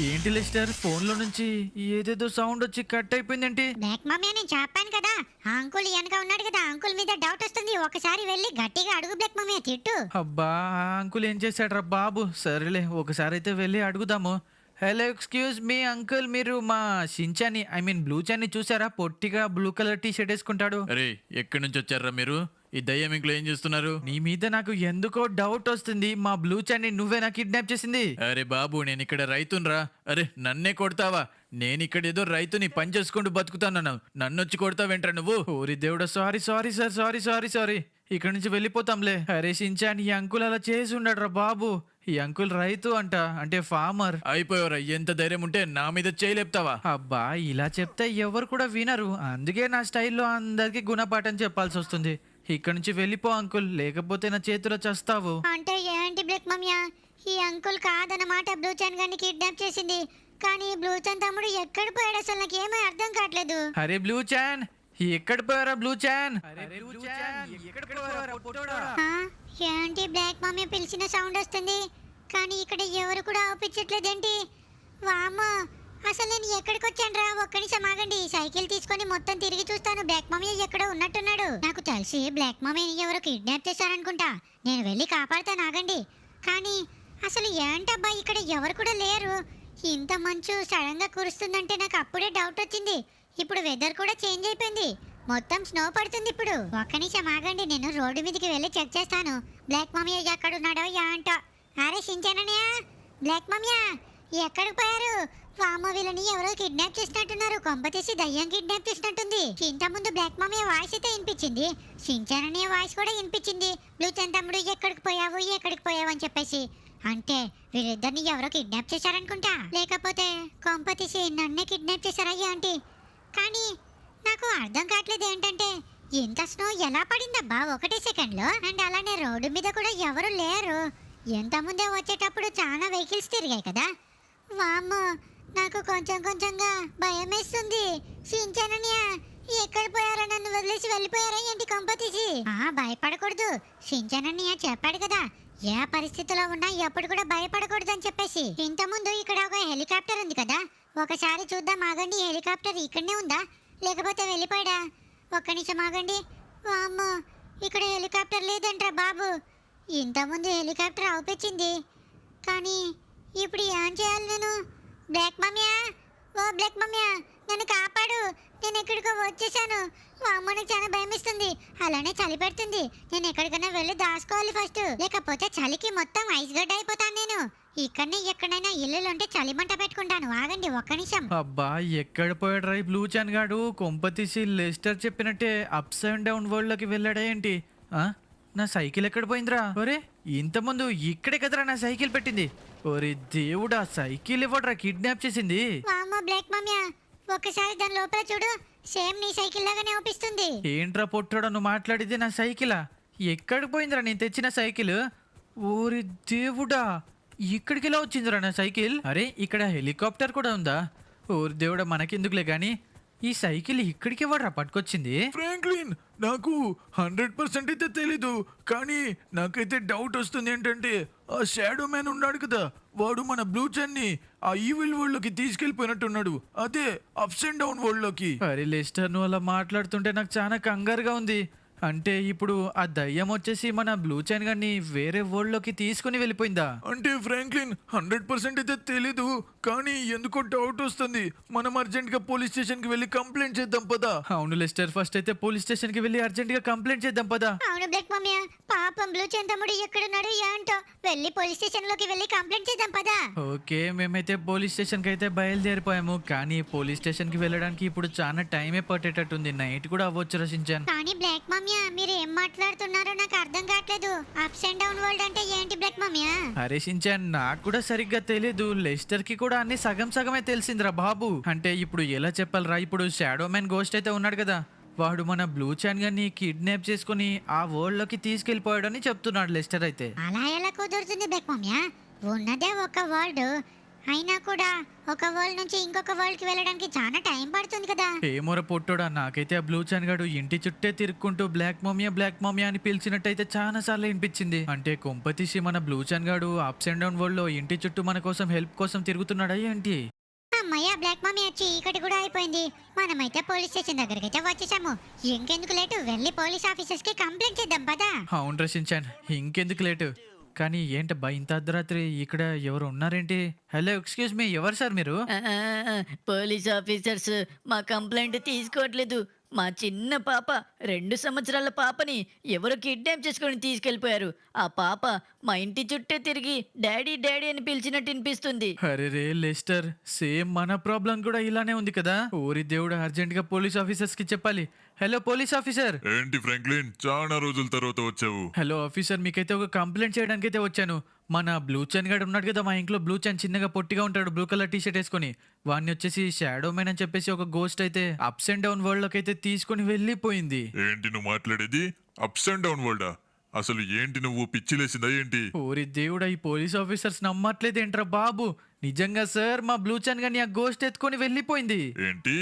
A: ఏంటి లెస్టర్, ఫోన్ లో నుంచి ఏదేదో సౌండ్ వచ్చి కట్ అయిపోయిందేంటి?
B: బ్లాక్ మమ్మీ, నేను చెప్పాను కదా అంకుల్ వెనక ఉన్నాడు కదా, అంకుల్ మీద డౌట్ వస్తుంది. ఒకసారి వెళ్ళి గట్టిగా అడుగు బ్లాక్ మమ్మీ, తిట్టు.
A: అబ్బా ఆ అంకుల్ ఏం చేశాడ్రా బాబు? సరేలే, ఒకసారి అయితే వెళ్ళి అడుగుదాము. హలో ఎక్స్క్యూజ్ మీ అంకుల్, మీరు మా షించాని ఐ మీన్ బ్లూ చాన్ని చూసారా? పొట్టిగా బ్లూ కలర్ టీ షర్ట్ వేసుకుంటాడు.
C: అరే ఎక్కడి నుంచి వచ్చారా మీరు? ఈ దయ్యం ఇంట్లో ఏం చేస్తున్నారు?
A: నీ మీద నాకు ఎందుకో డౌట్ వస్తుంది. మా బ్లూ చాన్ని నువ్వేనా కిడ్నాప్ చేసింది?
C: అరే బాబు, నేను ఇక్కడ రైతున్రా. అరే నన్నే కొడతావా? నేను ఇక్కడ ఏదో రైతుని పని చేసుకుంటూ బతుకుతాను, నన్ను వచ్చి కొడతావేంట్రా నువ్వు?
A: ఓరి దేవుడా, సారీ సార్, సారీ. ఇక్కడ నుంచి వెళ్ళిపోతాంలే. అరే షించాన్, ఈ అంకుల్ అలా చేసి ఉండడ్రా బాబు. ఈ అంకుల్ రైతు అంటే ఫార్మర్.
C: అయిపోయారా? ఎంత ధైర్యం ఉంటే నా మీద చేయలేపుతావా?
A: అబ్బా ఇలా చెప్తే ఎవరు కూడా వినరు, అందుకే నా స్టైల్లో అందరికి గుణపాఠం చెప్పాల్సి వస్తుంది. ఇక్కడ నుంచి వెళ్ళిపో అంకుల్, లేకపోతే నా చేతిలో చస్తావు.
B: అంటే ఏంటి బ్లాక్ మమ్మీ, ఈ అంకుల్ కాదన్నమాట బ్లూ చైన్ గారిని కిడ్నాప్ చేసింది. కానీ బ్లూ చైన్ తమ్ముడు ఎక్కడ పోయాడు అసలు నాకు ఏమీ అర్థం కావట్లేదు.
A: అరే బ్లూ చాన్, ఎక్కడ పోయారా బ్లూ చాన్?
B: ఏంటి బ్లాక్ మమ్మీ పిలిచిన సౌండ్ వస్తుంది, కానీ ఇక్కడ ఎవరు కూడా ఆపించట్లేదేంటి? వామ్మో, అసలు నేను ఎక్కడికి వచ్చాను రా? ఒక్క నిమిషం ఆగండి, సైకిల్ తీసుకొని మొత్తం తిరిగి చూస్తాను. బ్లాక్ మమ్మీ ఎక్కడో ఉన్నట్టున్నాడు. నాకు తెలిసి బ్లాక్ మమ్మీని ఎవరు కిడ్నాప్ చేశారనుకుంటా. నేను వెళ్ళి కాపాడుతాను, ఆగండి. కానీ అసలు ఏంటబ్బా, ఇక్కడ ఎవరు కూడా లేరు. ఇంత మంచు సడన్ గా కురుస్తుందంటే నాకు అప్పుడే డౌట్ వచ్చింది. ఇప్పుడు వెదర్ కూడా చేంజ్ అయిపోయింది, మొత్తం స్నో పడుతుంది ఇప్పుడు. ఒక్క నిమిషం ఆగండి, నేను రోడ్డు మీదకి వెళ్ళి చెక్ చేస్తాను బ్లాక్ మమ్మీ ఎక్కడున్నాడో ఏంటో. అరే షించానయ్య, బ్లాక్ మమ్మీ ఎక్కడికి పోయారు? వామ్మో, వీళ్ళని ఎవరో కిడ్నాప్ చేసినట్టున్నారు. కొంపతీసి దయ్యం కిడ్నాప్ చేసినట్టుంది. ఇంత ముందు బ్లాక్ మమ్మీ వాయిస్ అయితే వినిపించింది, షించానయ్య వాయిస్ కూడా వినిపించింది. బ్లూ చైన్ తమ్ముడు ఎక్కడికి పోయావు అని చెప్పేసి. అంటే వీళ్ళిద్దరిని ఎవరో కిడ్నాప్ చేశారనుకుంటా, లేకపోతే కొంపతీసి నన్నే కిడ్నాప్ చేశారయ్యా ఆంటీ. కానీ నాకు అర్థం కావట్లేదు ఏంటంటే, ఇంత స్నో ఎలా పడిందబ్బా ఒకటే సెకండ్లో? అండ్ అలానే రోడ్డు మీద కూడా ఎవరు లేరు. ఎంత ముందే వచ్చేటప్పుడు చాలా వెహికల్స్ తిరిగాయి కదా. వామ్మో, నాకు కొంచెంగా భయం వేస్తుంది. షించానయ్య ఎక్కడ పోయారా? నన్ను వదిలేసి వెళ్ళిపోయారా ఏంటి కొంపతీసి? భయపడకూడదు, షించానయ్య చెప్పాడు కదా ఏ పరిస్థితిలో ఉన్నా ఎప్పుడు కూడా భయపడకూడదని చెప్పేసి. ఇంతకుముందు ఇక్కడ ఒక హెలికాప్టర్ ఉంది కదా, ఒకసారి చూద్దాం ఆగండి. హెలికాప్టర్ ఇక్కడనే ఉందా లేకపోతే వెళ్ళిపోయాడా? ఒక్క నిమిషం ఆగండి. వామ్మో, ఇక్కడ హెలికాప్టర్ లేదంట్రా బాబు. ఇంతకుముందు హెలికాప్టర్ అవుపించింది, కానీ ఇప్పుడు ఏం చేయాలి నేను? బ్లాక్ మమ్మీయా, ఓ బ్లాక్ మమ్మీయా, నన్ను కాపాడు. నేను ఎక్కడికో వచ్చేసాను. అమ్మ నాకు చాలా భయం ఇస్తుంది, అలానే చలి పెడుతుంది. నేను ఎక్కడికైనా వెళ్ళి దాచుకోవాలి ఫస్ట్, లేకపోతే చలికి మొత్తం ఐస్ గడ్డ అయిపోతాను నేను. ఇక్కడనే ఎక్కడైనా ఇల్లులు ఉంటే చలి మంట పెట్టుకుంటాను. ఆగండి ఒక్క నిమిషం.
A: అబ్బా ఎక్కడ పోయాడు రా ఈ బ్లూ చాన్ గాడు? కొంపతీసి లెస్టర్ చెప్పినట్టే అప్స్ అండ్ డౌన్ వరల్డ్ లోకి వెళ్ళాడా ఏంటి? ఆ? నా సైకిల్ ఎక్కడ పోయిందిరా? ఒరే, ఇంతకుముందు ఇక్కడే కదరా నా సైకిల్ పెట్టింది. ఒరే దేవుడా, సైకిల్ ఇవ్వడరా కిడ్నాప్ చేసింది.
B: వామ్మో బ్లాక్ మమ్మీయా, ఒక్కసారి దాని లోపల చూడు, సేమ్ నీ సైకిల్ లాగానే అవుపిస్తుంది.
A: ఏంట్రా పొట్టోడా నువ్వు మాట్లాడితే? నా సైకిలా ఎక్కడికి పోయిందిరా నేను తెచ్చిన సైకిల్? ఓరి దేవుడా, ఇక్కడికి ఎలా వచ్చిందిరా నా సైకిల్? అరే ఇక్కడ హెలికాప్టర్ కూడా ఉందా? ఓరి దేవుడా, మనకెందుకులే గాని ఈ సైకిల్ ఇక్కడికి ఎవడరా పట్టుకొచ్చింది?
C: ఫ్రాంక్లిన్, నాకు 100% అయితే తెలీదు, కానీ నాకైతే డౌట్ వస్తుంది. ఏంటంటే ఆ షాడో మ్యాన్ ఉన్నాడు కదా, వాడు మన బ్లూ ని ఆ ఈవిల్ వరల్డ్ లోకి తీసుకెళ్లిపోయినట్టున్నాడు. అదే అప్స్ అండ్ డౌన్ వరల్డ్ లోకి.
A: అరే లెస్టర్, నువ్వు అలా మాట్లాడుతుంటే నాకు చాలా కంగారుగా ఉంది. అంటే ఇప్పుడు ఆ దయ్యం వచ్చేసి మన బ్లూ చైన్ గారిని వేరే వరల్డ్ లోకి తీసుకుని వెళ్ళిపోయిందా?
C: అంటే ఫ్రాంక్లిన్ 100% అయితే తెలీదు, కానీ ఎందుకో డౌట్ వస్తుంది. మనం అర్జెంట్ గా పోలీస్ స్టేషన్ కి వెళ్ళి కంప్లైంట్ చేద్దాం పదా.
A: అవును లెస్టర్, ఫస్ట్ అయితే పోలీస్ స్టేషన్ కి వెళ్ళి అర్జెంట్ గా కంప్లైంట్ చేద్దాం పదా.
B: అవును బ్లాక్ మమ్మీయా, పాపం బ్లూ చైన్ తమ్ముడు ఎక్కడున్నాడు ఏంటో, వెళ్ళి పోలీస్ స్టేషన్ లోకి వెళ్ళి కంప్లైంట్ చేద్దాం పదా.
A: ఓకే, మేమైతే పోలీస్ స్టేషన్ కి అయితే బయలుదేరిపోయాము, కానీ పోలీస్ స్టేషన్ కి వెళ్ళడానికి ఇప్పుడు చాలా టైమే పట్టేటట్టుంది. నైట్ కూడా అవ్వచ్చు రచించాను.
B: కానీ బ్లాక్ మమ్మీయా, మీరు ఏం మాట్లాడుతున్నారో నాకు అర్థం కావట్లేదు. అప్స్ అండ్ డౌన్ వరల్డ్ అంటే ఏంటి బ్లాక్ మమ్మీయా?
A: అరే షించాన్, నాకు కూడా సరిగ్గా తెలియదు. లెస్టర్ కి కూడా అన్ని సగం సగమే తెలిసిందిరా బాబు. అంటే ఇప్పుడు ఎలా చెప్పాలరా? ఇప్పుడు షాడో మ్యాన్ గోస్ట్ అయితే ఉన్నాడు కదా, వాడు మన బ్లూ చాన్ గారిని కిడ్నాప్ చేసుకుని ఆ వరల్డ్ లోకి తీసుకెళ్లిపోయాడని చెప్తున్నాడు లెస్టర్ అయితే.
B: అలా ఎలా కుదురుతుంది బ్లాక్ మమ్మీయా? ఉన్నదే ఒక వరల్డ్, అయినా కూడా ఒక వరల్డ్ నుంచి ఇంకొక వరల్డ్ కి వెళ్ళడానికి చాలా టైం పడుతుంది కదా.
A: ఏమోర పొట్టోడా, నాకైతే ఆ బ్లూ చాన్ గాడు ఇంటి చుట్టే తిరుక్కుంటూ బ్లాక్ మమ్మీ అని పిలిచినట్టయితే చాలా సార్లు వినిపించింది. అంటే కొంపతీసి మన బ్లూ చాన్ గాడు అప్స్ అండ్ డౌన్ వరల్డ్ లో ఇంటి చుట్టూ మన కోసం హెల్ప్ కోసం తిరుగుతున్నాడా ఏంటి?
B: అమ్మయ్య, బ్లాక్ మమ్మీ వచ్చి ఇక్కడ కూడా అయిపోయింది. మనమైతే పోలీస్ స్టేషన్ దగ్గరికి అయితే వచ్చేసాము. ఇంకెందుకు లేటు, వెళ్ళి పోలీస్ ఆఫీసర్స్ కి కంప్లైంట్ చేద్దాం పదా.
A: అవును రచించాన్, ఇంకెందుకు లేటు? కానీ ఏంటబ్బా ఇంత అర్ధరాత్రి ఇక్కడ ఎవరు ఉన్నారేంటి? హలో, ఎక్స్క్యూజ్ మీ, ఎవరు సార్ మీరు?
D: పోలీస్ ఆఫీసర్స్ మా కంప్లైంట్ తీసుకోవట్లేదు. మా చిన్న పాప 2 సంవత్సరాల పాపని ఎవరో కిడ్నాప్ చేసుకొని తీసుకెళ్ళిపోయారు. ఆ పాప మా ఇంటి చుట్టే తిరిగి డాడీ డాడీ అని పిలిచినట్టు వినిపిస్తుంది.
A: అరే రే లెస్టర్, సేమ్ మన ప్రాబ్లం కూడా ఇలానే ఉంది కదా. ఓరి దేవుడు, అర్జెంట్ గా పోలీస్ ఆఫీసర్స్ కి చెప్పాలి. Hello police officer.
E: ఏంటి ఫ్రాంక్లిన్, చాలా రోజుల తర్వాత వచ్చావు?
A: హలో ఆఫీసర్, మీకైతే ఒక కంప్లైంట్ చేయడానికి అయితే వచ్చాను. మన బ్లూ చైన్ గాడు ఉన్నాడు కదా మా ఇంట్లో, బ్లూ చైన్ చిన్నగా పొట్టిగా ఉంటాడు, బ్లూ కలర్ టీ షర్ట్ వేసుకొని. వాడిని వచ్చేసి షాడో మ్యాన్ అని చెప్పేసి ఒక గోస్ట్ అయితే అప్స్ అండ్ డౌన్ వరల్డ్ లోకి అయితే తీసుకొని వెళ్ళిపోయింది.
E: ఏంటి నువ్వు మాట్లాడేది? అప్స్ అండ్ డౌన్ వరల్డా? అసలు ఏంటి, నువ్వు పిచ్చిలేసిందా ఏంటి?
A: ఓరి దేవుడా, ఈ పోలీస్ ఆఫీసర్స్ నమ్మట్లేదేంట్రా బాబు. నిజంగా సార్, మా బ్లూ చైన్ గాని ఆ గోస్ట్ ఎత్తుకొని వెళ్ళిపోయింది.
E: ఏంటి,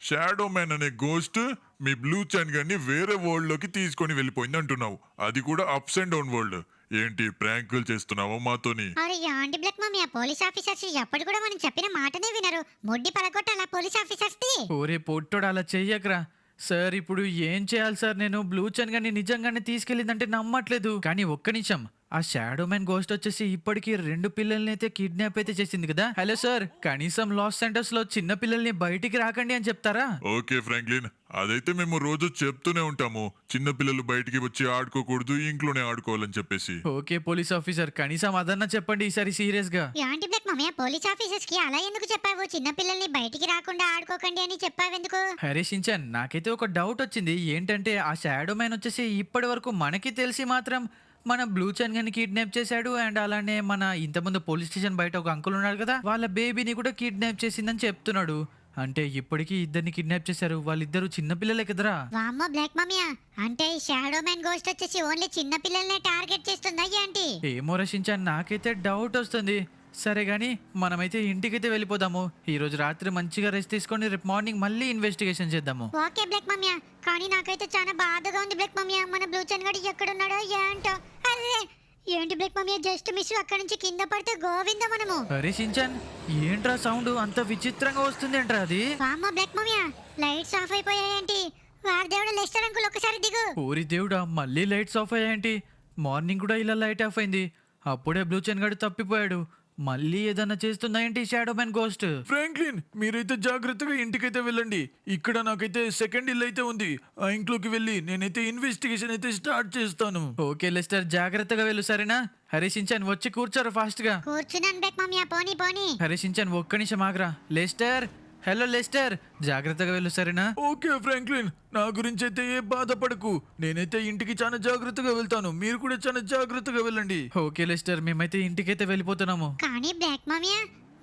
E: షాడో మ్యాన్ అనే గోస్ట్ మీ బ్లూ చాన్ గారిని వేరే వరల్డ్ లోకి తీసుకొని వెళ్ళిపోయింది అంటున్నావు, అది కూడా అప్స్ అండ్ డౌన్ వరల్డ్. ఏంటి ప్రాంకులు చేస్తున్నావా మాతోని?
B: అరే యాంటీ బ్లాక్ మమ్మీ, ఆ పోలీస్ ఆఫీసర్స్ ఎప్పుడు కూడా మనం చెప్పిన మాటనే వినరు. మొడ్డి పలగొట్టాలా పోలీస్ ఆఫీసర్స్ ది.
A: ఓరే పొట్టోడు, అలా చెయ్యకరా సార్. ఇప్పుడు ఏం చేయాలి సార్? నేను బ్లూ చైన్ గారిని నిజంగానే తీసుకెళ్ళిందంటే నమ్మట్లేదు. కానీ ఒక్క నిమిషం, ఆ షాడో మ్యాన్ గోస్ట్ వచ్చేసి ఇప్పటికీ 2 పిల్లల్ని అయితే కిడ్నాప్ అయితే చేసింది కదా. హలో సార్, కనీసం లాస్ సెంటర్స్ లో చిన్న పిల్లల్ని బయటికి రాకండి అని చెప్తారా?
E: ఓకే ఫ్రాంక్లిన్, అదైతే మేము రోజు చెప్తూనే ఉంటాము, చిన్న పిల్లలు బయటికి వచ్చి ఆడుకోకూడదు, ఇంట్లోనే ఆడుకోవాలని చెప్పేసి.
A: ఓకే పోలీస్ ఆఫీసర్, కనీసం అదన్నా చెప్పండి ఈసారి సీరియస్ గా.
B: Anti black mummy, police officers కి అలా ఎందుకు చెప్పావు? చిన్న పిల్లల్ని బయటికి రాకుండా ఆడుకోకండి అని చెప్పావెందుకు?
A: హరీషించాన్, నాకైతే ఒక డౌట్ వచ్చింది. ఏంటంటే ఆ షాడో మ్యాన్ వచ్చేసి ఇప్పటి వరకు మనకి తెలిసి మాత్రం మన బ్లూ చైన్ గారిని కిడ్నాప్ చేశాడు, అండ్ అలానే మన ఇంతకుముందు పోలీస్ స్టేషన్ బయట ఒక అంకుల్ ఉన్నాడు కదా, వాళ్ళ బేబీని కూడా కిడ్నాప్ చేసిందని చెప్తున్నాడు. అంటే ఇప్పటికీ 2 కిడ్నాప్ చేశారు, వాళ్ళిద్దరు చిన్నపిల్లలే కదరా.
B: వామ్మో బ్లాక్ మమ్మీ, అంటే ఈ షాడో మ్యాన్ గోస్ట్ వచ్చేసి ఓన్లీ చిన్న పిల్లల్నే టార్గెట్ చేస్తుందా ఏంటి?
A: ఏమో రచించాను, నాకైతే డౌట్ వస్తుంది. సరే గానీ మనమైతే ఇంటికైతే వెళ్ళిపోదాము. ఈ రోజు రాత్రి మంచిగా రెస్ట్ తీసుకొని రేపు మార్నింగ్ మళ్ళీ ఇన్వెస్టిగేషన్ చేద్దాము.
B: ఓకే బ్లాక్ మమ్మీ, కానీ నాకైతే చాలా బాధగా ఉంది బ్లాక్ మమ్మీ. మన బ్లూ చైన్ గడి ఎక్కడున్నాడో ఏంటో. అరే ఏంటి బ్లాక్ మమ్మీ జస్ట్ మిస్ అక్కడి నుంచి కింద పడితే గోవింద మనము.
A: అరే షించాన్, ఏంట్రా సౌండ్ అంత విచిత్రంగా వస్తుంది ఏంట్రా అది?
B: వామ్మ బ్లాక్ మమ్మీ లైట్స్ ఆఫ్ అయిపోయాయేంటి? వారి దేవుడు లెస్టర్ అంకుల్ ఒకసారి దిగు.
A: ఓరి దేవుడా, మళ్ళీ లైట్స్ ఆఫ్ అయ్యాయేంటి? మార్నింగ్ కూడా ఇలా లైట్ ఆఫ్ అయింది. అప్పుడే బ్లూ చెన్ గడు తప్పిపోయాడు. మళ్ళీ ఏదన్నా చేస్తుందా ఏంటి షాడో మ్యాన్ గోస్ట్?
C: ఫ్రాంక్లిన్, మీరైతే జాగ్రత్తగా ఇంటికైతే వెళ్ళండి. ఇక్కడ నాకైతే సెకండ్ ఇల్లు అయితే ఉంది. ఆ ఇంట్లోకి వెళ్ళి నేనైతే ఇన్వెస్టిగేషన్ అయితే స్టార్ట్ చేస్తాను.
A: ఓకే లెస్టర్, జాగ్రత్తగా వెళ్ళు సరేనా? హరే షించాన్ వచ్చి కూర్చోరు ఫాస్ట్ గా.
B: కూర్చున్నాను బ్లాక్ మమ్మీ పోనీ పోనీ.
A: హరే షించాన్ ఒక్క నిమిషం ఆగ్రా. లెస్టర్, హలో లెస్టర్, జాగ్రత్తగా వెళ్ళు సరేనా?
C: ఓకే ఫ్రాంక్లిన్, నా గురించి అయితే ఏ బాధపడకు. నేనైతే ఇంటికి చాలా జాగ్రత్తగా వెళ్తాను. మీరు కూడా చాలా జాగ్రత్తగా వెళ్ళండి.
A: ఓకే లెస్టర్, మేమైతే ఇంటికైతే వెళ్ళిపోతున్నాము.
B: కానీ బ్లాక్ మమ్మీ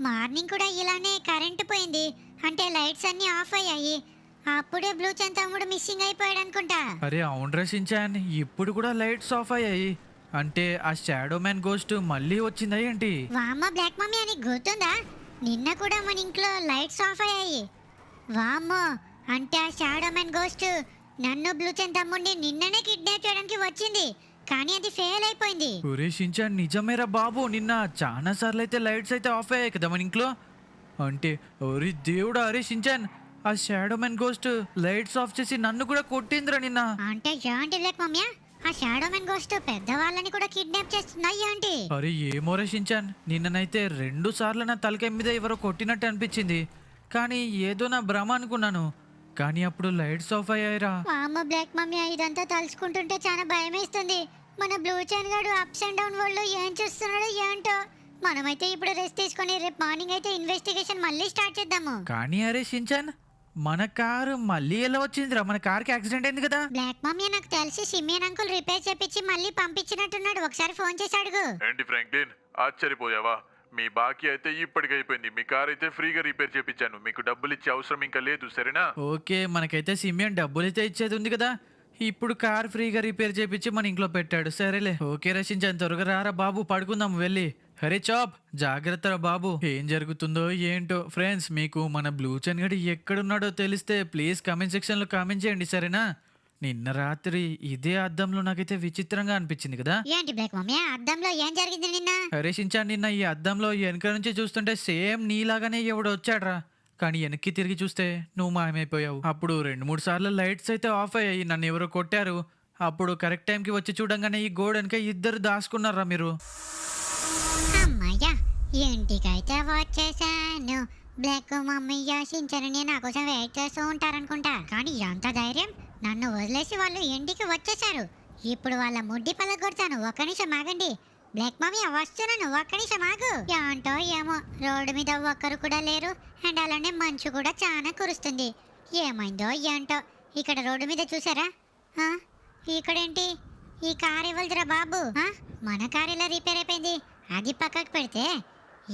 B: మార్నింగ్ కూడా ఇలానే కరెంటు పోయింది, అంటే లైట్స్ అన్ని ఆఫ్ అయ్యాయి. అప్పుడే బ్లూ చెన్ తమ్ముడు మిస్సింగ్ అయిపోయాడు అనుకుంటా.
A: అరే అవునరా షించాన్, ఇప్పుడు కూడా లైట్స్ ఆఫ్ అయ్యాయి. అంటే ఆ షాడో మ్యాన్ గోస్ట్ మళ్ళీ వచ్చిందా ఏంటి?
B: వామ్మ బ్లాక్ మమ్మీ అని గుర్తుందా? నిన్న కూడా మన ఇంట్లో లైట్స్ ఆఫ్ అయ్యాయి. వామ్మో, అంటే ఆ షాడో మ్యాన్ గోస్ట్ నన్ను బ్లూ చెన్ తమ్ముడిని నిన్ననే కిడ్నాప్ చేయడానికి వచ్చింది, కానీ అది ఫెయిల్ అయిపోయింది.
A: ఒరే షించాన్, నిజమేరా బాబు, నిన్న చాలా సార్లు అయితే లైట్స్ అయితే ఆఫ్ అయ్యాయి కదా మన ఇంట్లో. అంటే ఒరే దేవుడా, అరే షించాన్, ఆ shadow man ghost lights off చేసి నన్ను కూడా కొట్టిందిరా నిన్న.
B: అంటే ఏంటి బ్లాక్ మమ్మీ, ఆ షాడో మ్యాన్ గోస్ట్ పెద్దవాళ్ళని కూడా కిడ్నాప్ చేస్తుందా ఏంటి?
A: అరే ఏమో రే షించాన్, నిన్ననైతే 2 సార్లు నా తలకాయ మీద ఎవరో కొట్టినట్టు అనిపించింది. కానీ ఏదో నా భ్రమ అనుకున్నాను. కానీ అప్పుడు లైట్స్ ఆఫ్ అయ్యాయిరా.
B: వామ్మ బ్లాక్ మమ్మీ ఇదంతా తలుచుకుంటుంటే చాలా భయం వేస్తుంది. మన బ్లూ చెన్ గాడు అప్స్ అండ్ డౌన్ వరల్డ్ ఏం చూస్తున్నాడో ఏంటో. మనమైతే ఇప్పుడు రెస్ట్ తీసుకొని రేపు మార్నింగ్ అయితే ఇన్వెస్టిగేషన్ మళ్ళీ స్టార్ట్ చేద్దాము.
A: కానీ అరే షించాన్, మన కారు మళ్ళీ ఎలా వచ్చిందిరా? మన కార్కి యాక్సిడెంట్ అయింది కదా.
B: బ్లాక్ మమ్మీ నాకు తెలిసి సిమియన్ అంకుల్ రిపేర్ చేపించి మళ్ళీ పంపించినట్టున్నాడు. ఒకసారి ఫోన్ చేసి అడుగు.
E: ఏంటి ఫ్రాంక్లిన్, ఆశ్చర్యపోయావా? మీ బాకీ అయితే ఇప్పటికైపోయింది. మీ కార్ అయితే ఫ్రీగా రిపేర్ చేపించాను. మీకు డబ్బులు ఇచ్చే అవసరం ఇంకా లేదు, సరేనా?
A: ఓకే, మనకైతే సిమియన్ డబ్బులు అయితే ఇచ్చేది ఉంది కదా. ఇప్పుడు కార్ ఫ్రీగా రిపేర్ చేపించి మన ఇంట్లో పెట్టాడు. సరేలే, ఓకే రచించాను. త్వరగా రారా బాబు, పడుకుందాం వెళ్ళి. హరే చాప్, జాగ్రత్తరా బాబు. ఏం జరుగుతుందో ఏంటో. ఫ్రెండ్స్, మీకు మన బ్లూ చెన్ గడి ఎక్కడున్నాడో తెలిస్తే ప్లీజ్ కామెంట్ సెక్షన్ లో కామెంట్ చేయండి సరేనా? నిన్న రాత్రి ఇదే అద్దంలో నాకైతే విచిత్రంగా అనిపించింది కదా.
B: ఏంటి బ్లాక్ మమ్మీ, అద్దంలో ఏం జరిగింది నిన్న?
A: హరే షించాన్, నిన్న ఈ అద్దంలో వెనక నుంచి చూస్తుంటే సేమ్ నీలాగానే ఎవడో వచ్చాడ్రా. కానీ వెనక్కి తిరిగి చూస్తే నువ్వు మాయమైపోయావు. అప్పుడు 2-3 సార్లు లైట్స్ అయితే ఆఫ్ అయ్యాయి. నన్ను ఎవరో కొట్టారు. అప్పుడు కరెక్ట్ టైంకి వచ్చి చూడంగానే ఈ గోడ వెనక ఇద్దరు దాచుకున్నారా మీరు.
B: అమ్మయ్యా, ఇంటికైతే వచ్చేసాను. బ్లాక్ మమ్మీ యోసించరని నా కోసం వెయిట్ చేస్తూ ఉంటారనుకుంటా. కానీ ఎంత ధైర్యం, నన్ను వదిలేసి వాళ్ళు ఇంటికి వచ్చేసారు. ఇప్పుడు వాళ్ళ ముడ్డి పలగొడతాను. ఒక్క నిమిషం ఆగండి. బ్లాక్ మమ్మీ వస్తున్నాను, ఒక్క నిమిషం ఆగు. ఏంటో ఏమో, రోడ్డు మీద ఒక్కరు కూడా లేరు. అండ్ అలానే మంచు కూడా చాలా కురుస్తుంది. ఏమైందో ఏంటో. ఇక్కడ రోడ్డు మీద చూసారా? ఆ, ఇక్కడేంటి ఈ కార్ ఇవ్వదురా బాబు? మన కార్ ఇలా రిపేర్ అయిపోయింది. అది పక్కకు పెడితే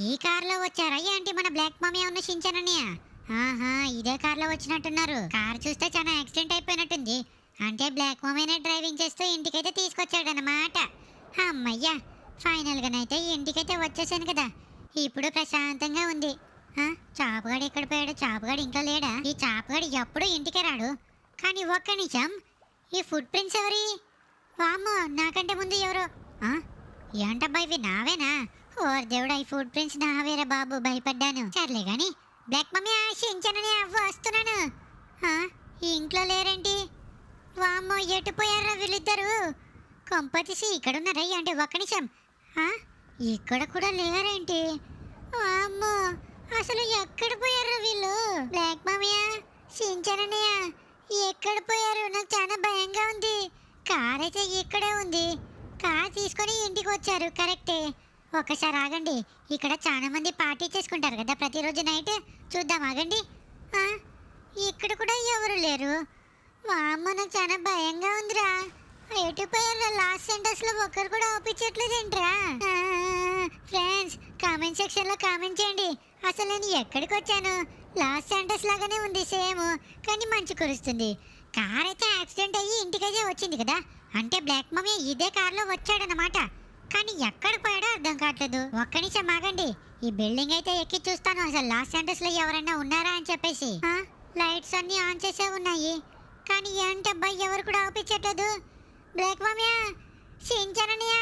B: ఈ కార్లో వచ్చారా ఏంటి మన బ్లాక్ మమ్మీ ఉన్న షించానని? ఆహా, ఇదే కార్లో వచ్చినట్టున్నారు. కార్ చూస్తే చాలా యాక్సిడెంట్ అయిపోయినట్టుంది. అంటే బ్లాక్ మమ్మీనే డ్రైవింగ్ చేస్తూ ఇంటికైతే తీసుకొచ్చాడనమాట. అమ్మయ్యా, ఫైనల్గానైతే ఇంటికైతే వచ్చేసాను కదా. ఇప్పుడు ప్రశాంతంగా ఉంది. చాపగాడు ఎక్కడ పోయాడు? చాపగాడు ఇంకా లేడా? ఈ చాపగాడు ఎప్పుడు ఇంటికే రాడు. కానీ ఒక్క నిమిషం, ఈ ఫుట్ ప్రింట్స్ ఎవరి? వామ్మో, నాకంటే ముందు ఎవరో. ఏంటబ్బా ఇవి నావేనా? ఓ దేవుడా, ఈ ఫుట్ ప్రింట్స్ నావేరా బాబు, భయపడ్డాను. సర్లే గాని బ్లాక్ మమ్మీ ఆశించానని వస్తున్నాను. ఈ ఇంట్లో లేరేంటి? వామ్మో, ఎటుపోయారా వీళ్ళిద్దరు? కొంపతీసి ఇక్కడ ఉన్నారా అంటే? ఒక్క నిమిషం, ఇక్కడ కూడా లేరేంటి? వామ్మో, అసలు ఎక్కడ పోయారు వీళ్ళు? బ్లాక్ మమ్మీ షించానన్నయ్య ఎక్కడ పోయారు? నాకు చాలా భయంగా ఉంది. కార్ అయితే ఇక్కడే ఉంది. కార్ తీసుకొని ఇంటికి వచ్చారు, కరెక్టే. ఒకసారి ఆగండి, ఇక్కడ చాలా మంది పార్టీ చేసుకుంటారు కదా ప్రతిరోజు నైట్. చూద్దాం, ఆగండి. ఇక్కడ కూడా ఎవరు లేరు. వామ్మ, నాకు చాలా భయంగా ఉందిరా. ఎటు పోయారు? లాస్ట్ సెంటర్స్ లో ఒక్కరు కూడా ఒప్పించట్లేదేంట్రా? ఫ్రెండ్స్, కామెంట్ సెక్షన్ లో కామెంట్ చేయండి. అసలు నేను ఎక్కడికి వచ్చాను? లాస్ట్ సెంటర్స్ లాగానే ఉంది సేమ్, కానీ మంచు కురుస్తుంది. కార్ అయితే యాక్సిడెంట్ అయ్యి ఇంటికైతే వచ్చింది కదా. అంటే బ్లాక్ మమ్మీ ఇదే కార్లో వచ్చాడనమాట. కానీ ఎక్కడ పోయాడో అర్థం కావట్లేదు. ఒక్క నిమిషం ఆగండి, ఈ బిల్డింగ్ అయితే ఎక్కి చూస్తాను అసలు లాస్ట్ సెంటర్స్ లో ఎవరైనా ఉన్నారా అని చెప్పేసి. లైట్స్ అన్ని ఆన్ చేసే ఉన్నాయి, కానీ ఏంటబ్బా ఎవరు కూడా ఆపించట్లేదు. బ్లాక్ మమ్మీ షించానన్నయ్య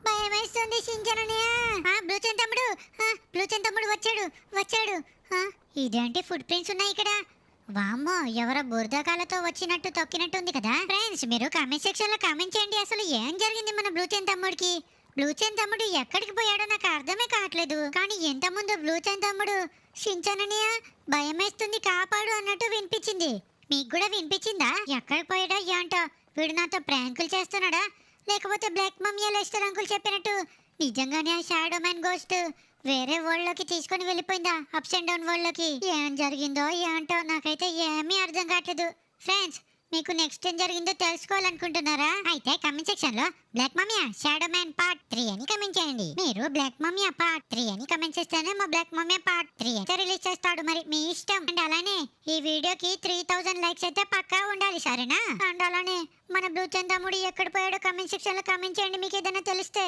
B: భయమేస్తుంది సించనన్నయ్య. బ్లూచెన్ తమ్ముడు, బ్లూచెన్ తమ్ముడు వచ్చాడు వచ్చాడు. ఇదేంటి ఫుట్ ప్రింట్స్ ఉన్నాయి ఇక్కడ? వామ్మో, ఎవరో బురదకాలతో వచ్చినట్టు తొక్కినట్టుంది కదా. ఫ్రెండ్స్, మీరు కామెంట్ సెక్షన్ లో కామెంట్ చేయండి, అసలు ఏం జరిగింది మన బ్లూచెన్ తమ్ముడికి. బ్లూచెన్ తమ్ముడు ఎక్కడికి పోయాడో నాకు అర్థమే కావట్లేదు. కానీ ఎంత ముందు బ్లూచెన్ తమ్ముడు షించానన్నయ్య భయమేస్తుంది కాపాడు అన్నట్టు వినిపించింది. మీకు కూడా వినిపించిందా? ఎక్కడికి పోయాడో ఏంటో. వీడు నాతో ప్రాంకులు చేస్తున్నాడా, లేకపోతే బ్లాక్ మమ్మీ లెస్టర్ అంకుల్ చెప్పినట్టు నిజంగానే ఆ షాడో మ్యాన్ గోస్ట్ వేరే వరల్డ్ లోకి తీసుకొని వెళ్ళిపోయిందా, అప్స్ అండ్ డౌన్ వరల్డ్ లోకి? ఏం జరిగిందో ఏంటో నాకైతే ఏమీ అర్థం కావట్లేదు. ఫ్రెండ్స్, మీకు నెక్స్ట్ ఏం జరిగిందో తెలుసుకోవాలనుకుంటున్నారా? అయితే కమెంట్ సెక్షన్ లో black mummy shadow man part 3 అని కమెంట్ చేయండి. మీరు బ్లాక్ మమ్మీ పార్ట్ 3 అని కమెంట్ చేస్తేనే మా బ్లాక్ మమ్మీ పార్ట్ 3 అయితే రిలీజ్ చేస్తాడు. మరి మీ ఇష్టం. అండ్ అలానే ఈ వీడియోకి 3000 లైక్స్ అయితే పక్కా ఉండాలి, సరేనా? అండ్ అలానే మన బ్లూచెన్ తమ్ముడు ఎక్కడ పోయాడో కమెంట్ సెక్షన్ లో కమెంట్ చేయండి మీకు ఏదైనా తెలిస్తే.